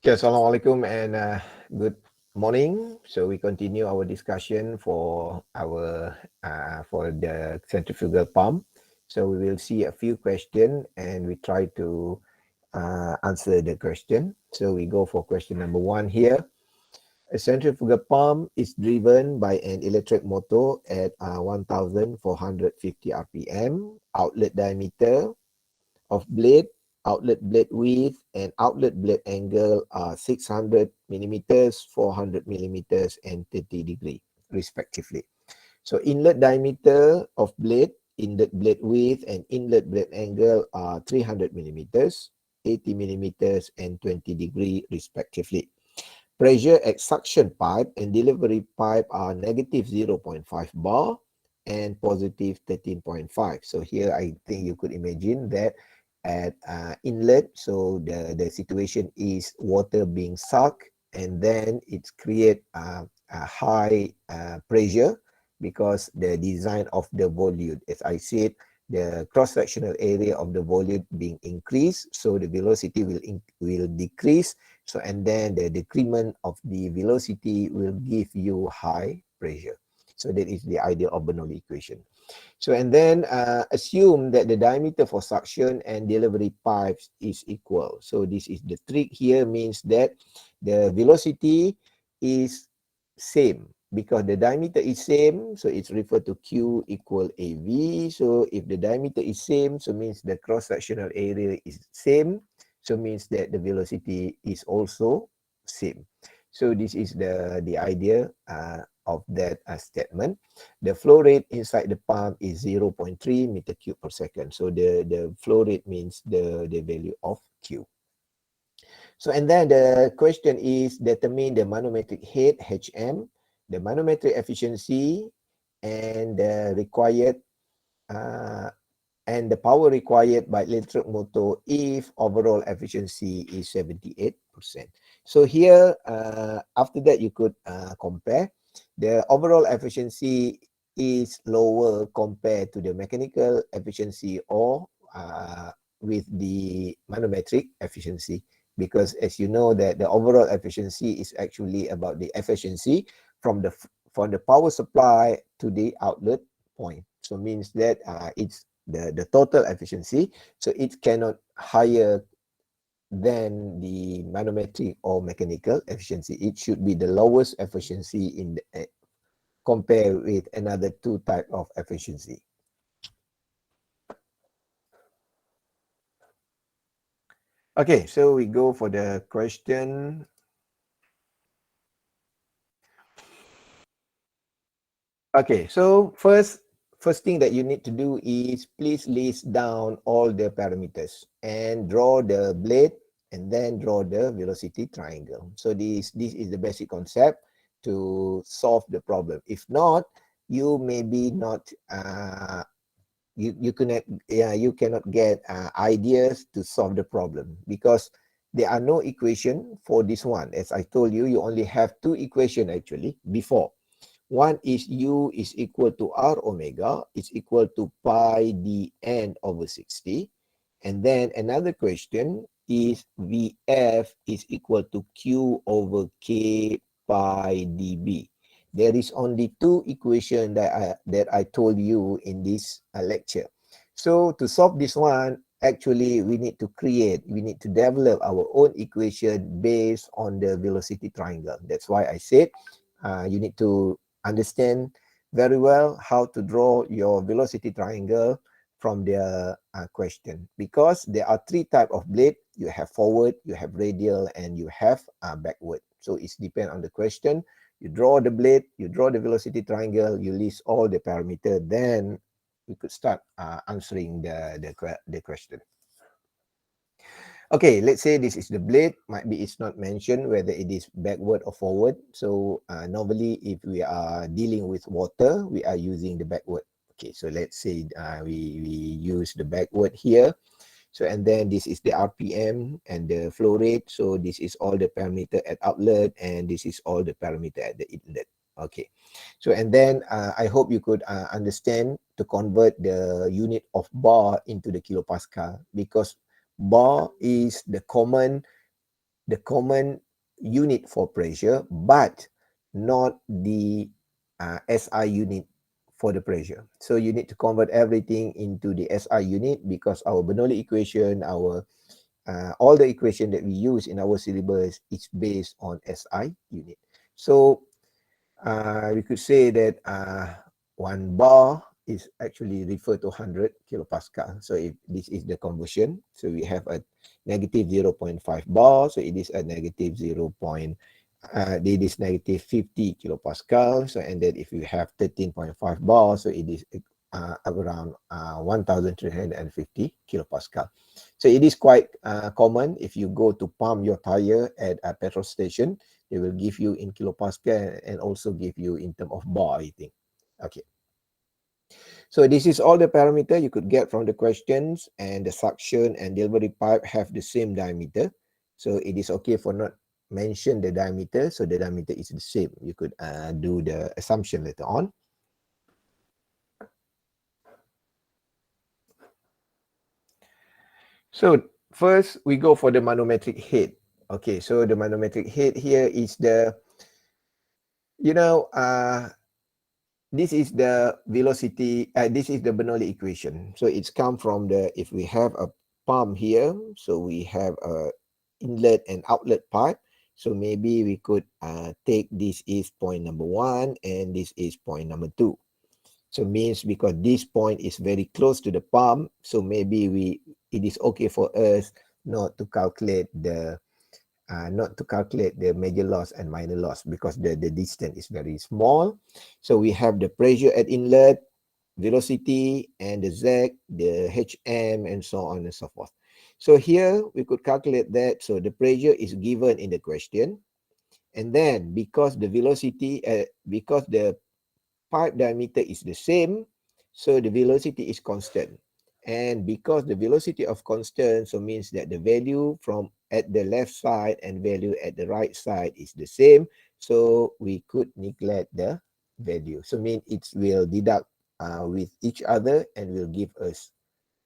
Okay, Assalamualaikum and good morning. So we continue our discussion for for the centrifugal pump. So we will see a few questions and we try to answer the question. So we go for question number 1 here. A centrifugal pump is driven by an electric motor at 1,450 RPM. Outlet diameter of blade, outlet blade width, and outlet blade angle are 600 millimeters, 400 millimeters, and 30 degree, respectively. So inlet diameter of blade, inlet blade width, and inlet blade angle are 300 millimeters, 80 millimeters, and 20 degree, respectively. Pressure at suction pipe and delivery pipe are negative 0.5 bar and positive 13.5. So here I think you could imagine that at inlet, so the situation is water being sucked and then it's create a high pressure because the design of the volute, as I said, the cross-sectional area of the volute being increased, so the velocity will decrease. So and then the decrement of the velocity will give you high pressure. So that is the idea of Bernoulli equation. So and then assume that the diameter for suction and delivery pipes is equal. So this is the trick here, means that the velocity is same because the diameter is same, so it's referred to Q equal AV. So if the diameter is same, so means the cross-sectional area is same, so means that the velocity is also same. So this is the idea of that statement. The flow rate inside the pump is 0.3 meter cube per second. So the flow rate means the value of Q. So and then the question is determine the manometric head HM, the manometric efficiency, and the required and the power required by electric motor if overall efficiency is 78%. So here, after that, you could compare. The overall efficiency is lower compared to the mechanical efficiency or with the manometric efficiency, because as you know that the overall efficiency is actually about the efficiency from the power supply to the outlet point. So means that it's the total efficiency, so it cannot higher than the manometric or mechanical efficiency. It should be the lowest efficiency in the compare with another two type of efficiency. Okay, so we go for the question. Okay, so first thing that you need to do is please list down all the parameters and draw the blade and then draw the velocity triangle. So this is the basic concept to solve the problem. If not, you maybe not you cannot get ideas to solve the problem because there are no equation for this one. As I told you, you only have two equation actually before. One is U is equal to R omega is equal to pi dn over 60. And then another question is VF is equal to Q over K pi dB. There is only two equations that I told you in this lecture. So to solve this one, actually we need to develop our own equation based on the velocity triangle. That's why I said you need to understand very well how to draw your velocity triangle from the question, because there are three type of blade. You have forward, you have radial, and you have backward. So it's depend on the question. You draw the blade, you draw the velocity triangle, you list all the parameter, then we could start answering the question. Okay, let's say this is the blade. Might be it's not mentioned whether it is backward or forward. So normally if we are dealing with water, we are using the backward. Okay, so let's say we use the backward here. So and then this is the RPM and the flow rate. So this is all the parameter at outlet and this is all the parameter at the inlet. Okay, so and then I hope you could understand to convert the unit of bar into the kilopascal, because bar is the common the common unit for pressure, but not the SI unit for the pressure. So you need to convert everything into the SI unit, because our Bernoulli equation, our all the equation that we use in our syllabus is based on SI unit. So we could say that 1 bar is actually referred to 100 kilopascal. So if this is the conversion, so we have a negative 0.5 bar, so it is a negative 0. It is negative 50 kilopascal. So, and then if you have 13.5 bar, so it is around 1350 kilopascal. So it is quite common if you go to pump your tire at a petrol station. They will give you in kilopascal and also give you in terms of bar, I think. Okay. So this is all the parameter you could get from the questions, and the suction and delivery pipe have the same diameter. So it is okay for not mention the diameter. So the diameter is the same. You could do the assumption later on. So first we go for the manometric head. Okay, so the manometric head here is the, this is the velocity, this is the Bernoulli equation. So it's come from the, if we have a pump here, so we have a inlet and outlet pipe. So maybe we could take this is point number 1 and this is point number 2. So means because this point is very close to the pump, so maybe it is okay for us not to calculate the major loss and minor loss, because the distance is very small. So we have the pressure at inlet, velocity, and the Z, the HM, and so on and so forth. So here we could calculate that. So the pressure is given in the question. And then because the velocity, because the pipe diameter is the same, so the velocity is constant. And because the velocity of constant, so means that the value from at the left side and value at the right side is the same. So we could neglect the value. So mean it will deduct with each other and will give us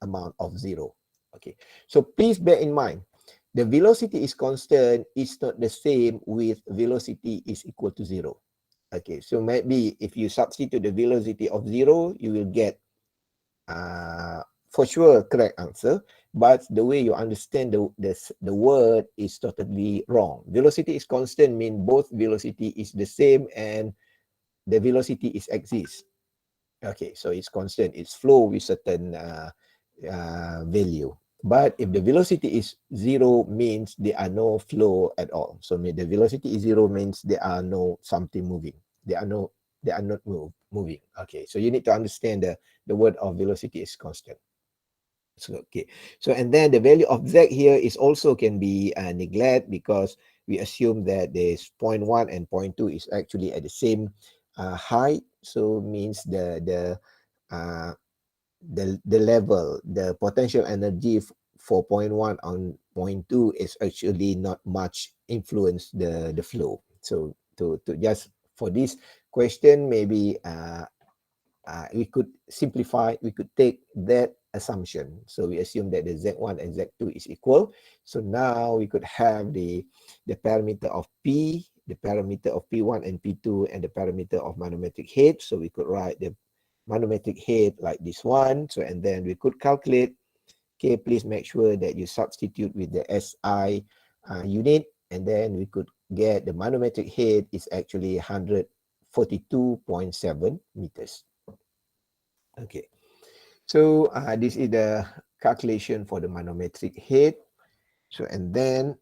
amount of 0. Okay. So please bear in mind, the velocity is constant is not the same with velocity is equal to 0. Okay, so maybe if you substitute the velocity of 0, you will get for sure correct answer, but the way you understand the word is totally wrong. Velocity is constant mean both velocity is the same and the velocity is exists. Okay, so it's constant, it's flow with certain value. But if the velocity is 0 means there are no flow at all. So the velocity is 0 means there are no something moving. They are not moving. Okay, so you need to understand the word of velocity is constant. So okay, so and then the value of Z here is also can be neglect, because we assume that there's 0.1 and 0.2 is actually at the same height. So means the level, the potential energy for 0.1 on 0.2 is actually not much influence the flow. So to just for this question, maybe we could simplify, we could take that assumption. So we assume that the Z1 and Z2 is equal. So now we could have the parameter of P, the parameter of P1 and P2, and the parameter of manometric head. So we could write the manometric head like this one. So, and then we could calculate. Okay, please make sure that you substitute with the SI unit, and then we could get the manometric head is actually 142.7 meters. Okay, so this is the calculation for the manometric head. So, and then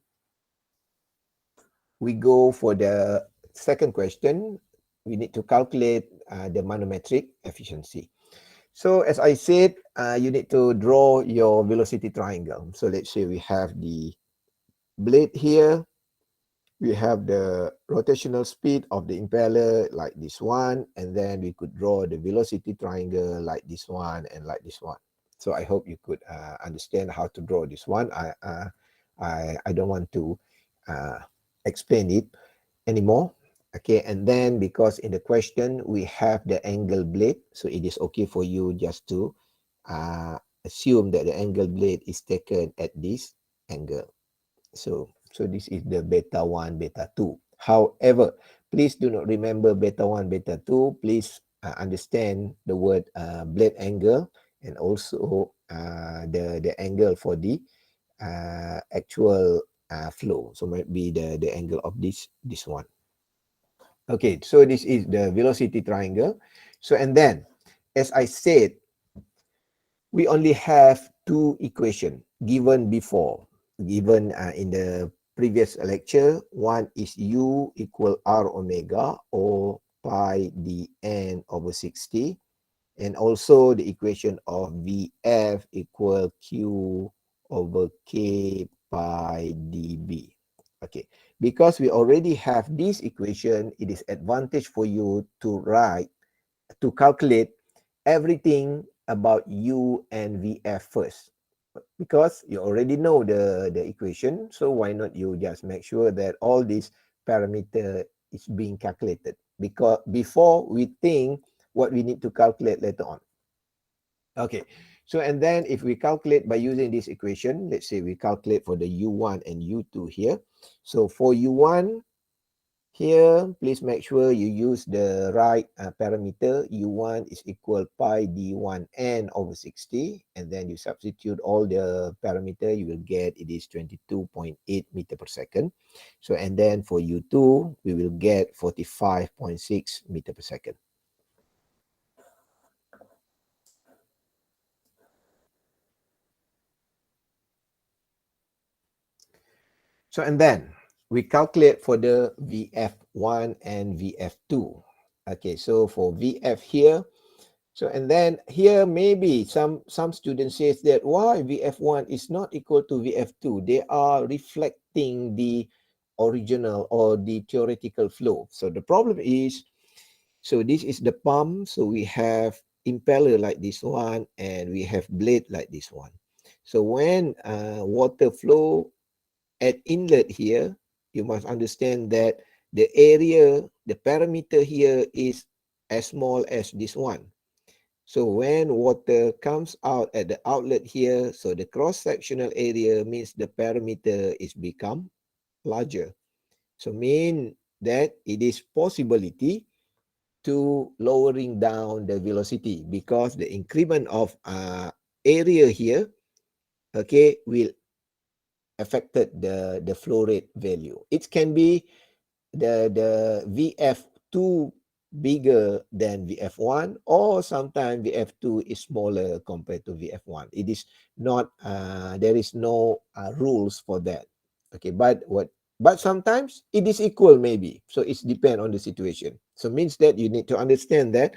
we go for the second question. We need to calculate the manometric efficiency. So as I said, you need to draw your velocity triangle. So let's say we have the blade here. We have the rotational speed of the impeller like this one. And then we could draw the velocity triangle like this one and like this one. So I hope you could understand how to draw this one. I don't want to explain it anymore. Okay, and then because in the question we have the angle blade, so it is okay for you just to assume that the angle blade is taken at this angle. So So this is the beta 1, beta 2. However, please do not remember beta 1, beta 2. Please understand the word blade angle and also the angle for the actual flow. So might be the angle of this one. Okay, so this is the velocity triangle. So and then, as I said, we only have two equations given before, given in the previous lecture. One is U equal R omega or pi dn over 60. And also the equation of Vf equal Q over K pi dB. Okay, because we already have this equation, it is advantage for you to calculate everything about U and Vf first. Because you already know the equation, so why not you just make sure that all these parameter is being calculated, because before we think what we need to calculate later on. Okay, so and then if we calculate by using this equation, let's say we calculate for the U1 and U2 here. So for U1 here, please make sure you use the right parameter. U1 is equal pi d1n over 60. And then you substitute all the parameter, you will get it is 22.8 meter per second. So and then for U2, we will get 45.6 meter per second. So and then we calculate for the VF1 and VF2. Okay, so for VF here, so and then here maybe some students says that why VF1 is not equal to VF2. They are reflecting the original or the theoretical flow. So the problem is, so this is the pump. So we have impeller like this one and we have blade like this one. So when water flow at inlet here, you must understand that the area, the parameter here is as small as this one. So when water comes out at the outlet here, so the cross-sectional area means the parameter is become larger. So mean that it is possibility to lowering down the velocity because the increment of area here, okay, will affected the flow rate value. It can be the VF2 bigger than VF1, or sometimes VF2 is smaller compared to VF1. It is not there is no rules for that. Okay, but sometimes it is equal maybe. So it's depend on the situation. So means that you need to understand that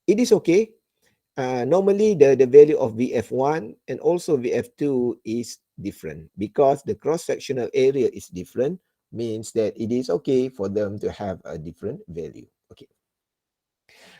it is okay. Normally the value of VF1 and also VF2 is different because the cross-sectional area is different, means that it is okay for them to have a different value. Okay.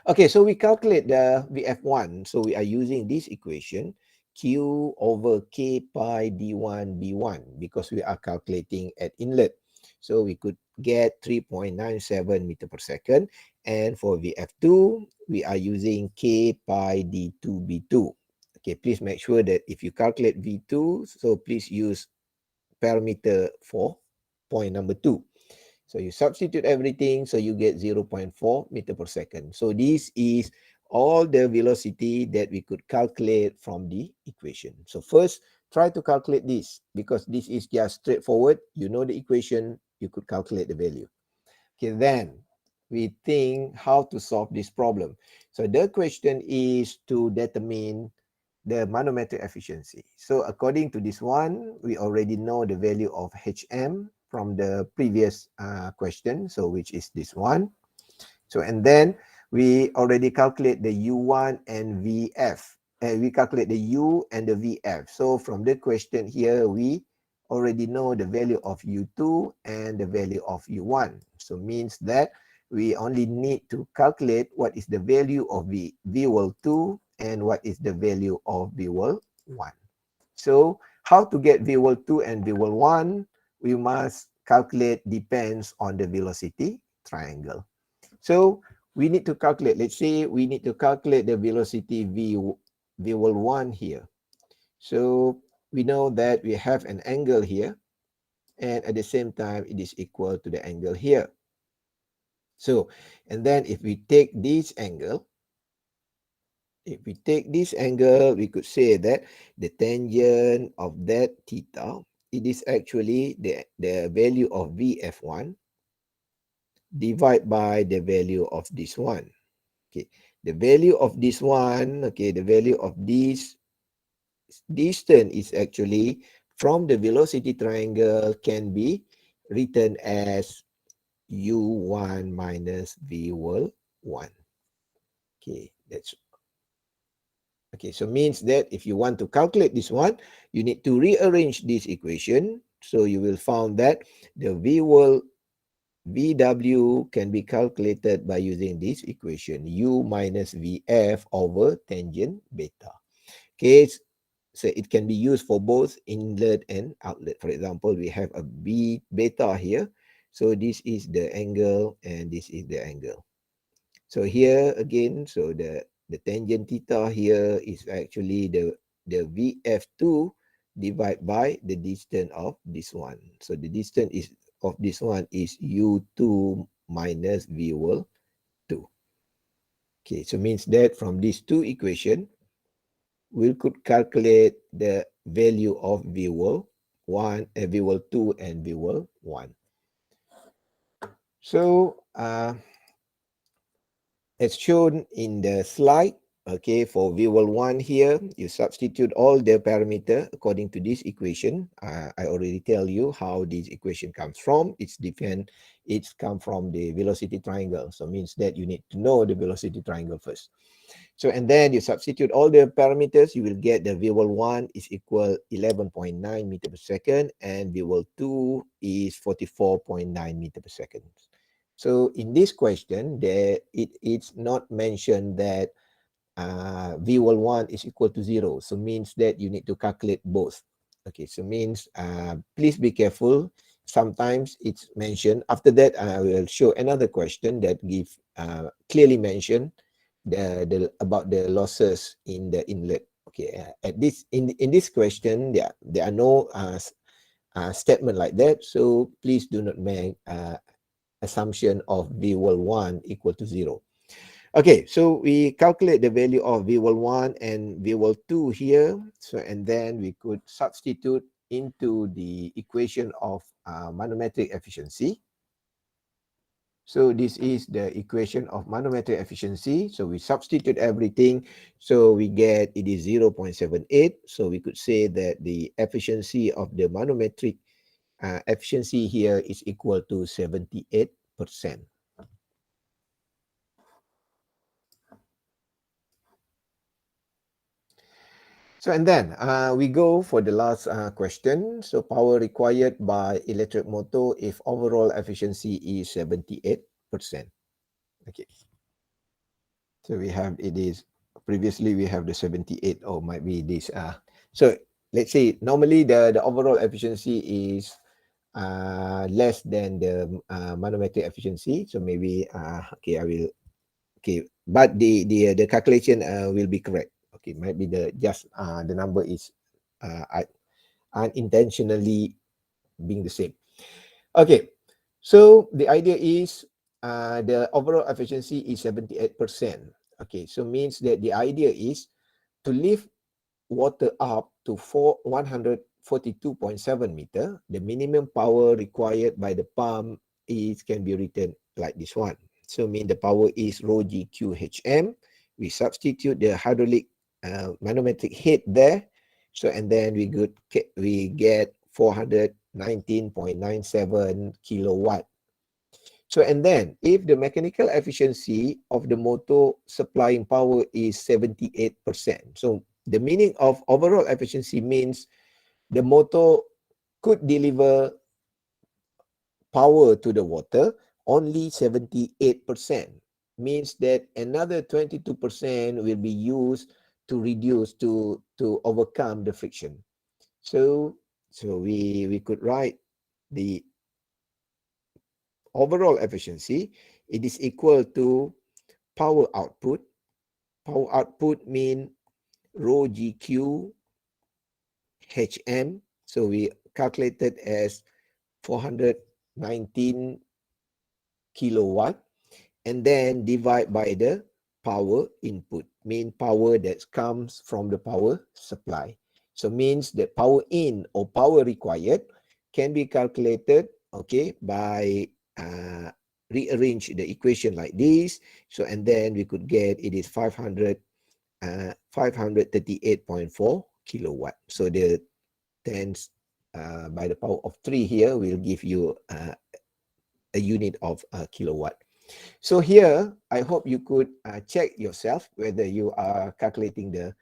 Okay, so we calculate the VF1. So we are using this equation, Q over K pi D1 B1, because we are calculating at inlet. So we could get 3.97 meter per second. And for VF2, we are using K pi D2 B2. Okay, please make sure that if you calculate V2, so please use parameter for point number 2. So you substitute everything, so you get 0.4 meter per second. So this is all the velocity that we could calculate from the equation. So first, try to calculate this because this is just straightforward. You know the equation, you could calculate the value. Okay, then we think how to solve this problem. So the question is to determine the manometric efficiency. So according to this one, we already know the value of HM from the previous question, so which is this one. So and then we already calculate the U1 and VF, and we calculate the U and the VF. So from the question here, we already know the value of U2 and the value of U1. So means that we only need to calculate what is the value of VWL2 and what is the value of VWL1. So how to get VWL2 and VWL1? We must calculate depends on the velocity triangle. So we need to calculate, let's say we need to calculate the velocity VWL1 here. So we know that we have an angle here and at the same time it is equal to the angle here. So, and then if we take this angle, we could say that the tangent of that theta, it is actually the value of VF1 divided by the value of this one. Okay, the value of this one, okay, the value of this distance is actually from the velocity triangle can be written as U1 minus V1. Okay, that's okay. So means that if you want to calculate this one, you need to rearrange this equation. So you will find that the VW can be calculated by using this equation, U minus VF over tangent beta. Okay, so it can be used for both inlet and outlet. For example, we have a B beta here. So this is the angle and this is the angle. So here again, so the tangent theta here is actually the VF2 divided by the distance of this one. So the distance is of this one is U2 minus V2. Okay, so means that from these two equations, we could calculate the value of V1, V2 and V1. So as shown in the slide, okay, for V1 here, you substitute all the parameter according to this equation. I already tell you how this equation comes from. It's different. It's come from the velocity triangle. So means that you need to know the velocity triangle first. So, and then you substitute all the parameters, you will get the V1 is equal 11.9 meter per second and V2 is 44.9 meter per second. So in this question, it's not mentioned that V1 is equal to 0. So means that you need to calculate both. Okay, so means please be careful. Sometimes it's mentioned. After that, I will show another question that give clearly mention about the losses in the inlet. Okay, at this in this question, there are no statement like that. So please do not make assumption of V1 equal to 0. Okay, so we calculate the value of V1 and V2 here. So, and then we could substitute into the equation of manometric efficiency. So this is the equation of manometric efficiency. So we substitute everything. So we get it is 0.78. So we could say that the efficiency of the manometric efficiency here is equal to 78%. So, and then we go for the last question. So, power required by electric motor if overall efficiency is 78%. Okay. So, we have it is previously we have the 78 or might be this. So, let's say normally the overall efficiency is less than the manometric efficiency. So, maybe, okay, I will, okay, but the calculation will be correct. Okay, might be the just the number is unintentionally being the same. Okay, so the idea is the overall efficiency is 78%. Okay, so means that the idea is to lift water up to 142.7 meter. The minimum power required by the pump is can be written like this one. So mean the power is rho GQHM. We substitute the hydraulic manometric head there. So and then we get 419.97 kilowatt. So and then if the mechanical efficiency of the motor supplying power is 78%. So the meaning of overall efficiency means the motor could deliver power to the water only 78%. Means that another 22% will be used to reduce to overcome the friction. So we could write the overall efficiency. It is equal to power output. Power output mean rho GQ HM. So we calculated as 419 kilowatt, and then divide by the power input, mean power that comes from the power supply. So means that power in or power required can be calculated, okay, by rearrange the equation like this. So and then we could get it is 538.4 kilowatt. So the 10 by the power of 3 here will give you a unit of kilowatt. So here, I hope you could check yourself whether you are calculating the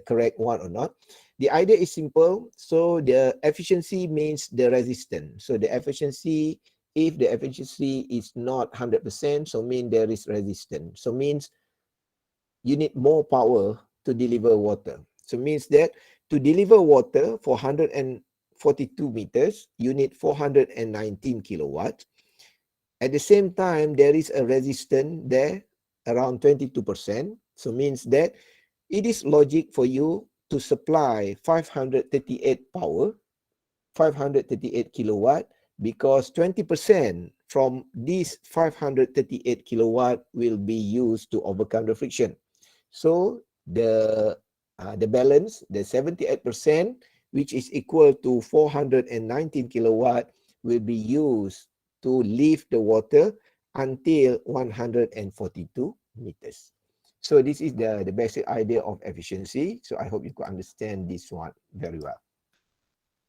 correct one or not. The idea is simple. So the efficiency means the resistance. So the efficiency, if the efficiency is not 100%, so mean there is resistance. So means you need more power to deliver water. So means that to deliver water for 142 meters, you need 419 kilowatt. At the same time, there is a resistance there around 22%. So means that it is logic for you to supply 538 power, 538 kilowatt, because 20% from this 538 kilowatt will be used to overcome the friction. So the balance, the 78%, which is equal to 419 kilowatt, will be used to lift the water until 142 meters. So this is the basic idea of efficiency. So I hope you could understand this one very well.